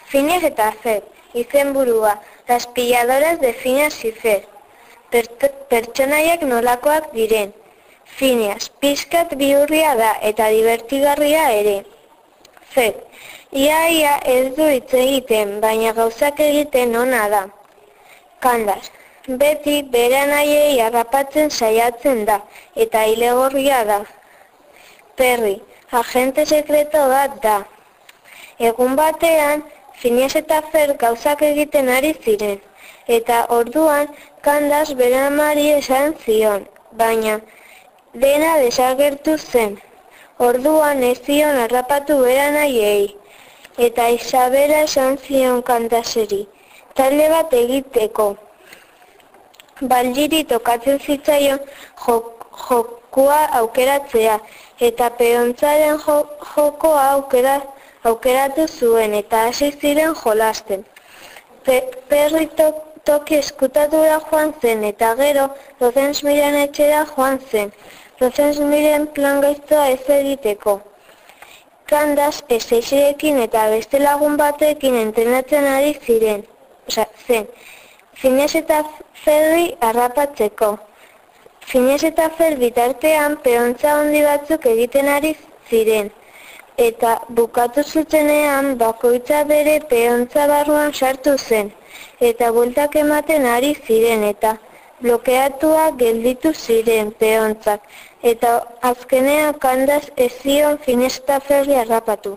Phineas eta Ferb, izenburua, las pilladoras de Phineas y Ferb. Pertsonaiak nolakoak diren. Phineas, pixkat bihurria da eta divertigarria ere. Ferb, ia ez du hitz egiten, baina gauzak egiten ona da. Candace, beti bere anaiei harrapatzen saiatzen da, eta ilegorria da. Perry, agente sekreto bat da. Egun batean, Phineas eta Ferb gauzak egiten ari ziren, eta orduan Candace bere amari esan zion, baina dena desagertu zen. Orduan ez zion harrapatu bere anaiei, eta Isabela esan zion Candaceri, talde bat egiteko. Baldiri tokatzen zitzaion jokua aukeratzea, eta peontzaren jokoa aukeratu zuen eta hasi ziren jolasten. Perry toki eskutadura joan zen eta gero Lozenxmiren etxera joan zen. Lozenxmiren plan gaiztoa ez egiteko. Candace Staceyrekin eta beste lagun batekin entrenatzen ari zen. Phineas eta Ferbi harrapatzeko. Phineas eta Ferb bitartean peontza handi batzuk egiten ari ziren. Eta bukatu zutenean bakoitza bere peontza barruan sartu zen, eta bueltak ematen ari ziren, eta blokeatuak gelditu ziren peontzak, eta azkenean Candace ez zion Phineas eta Ferbi harrapatu.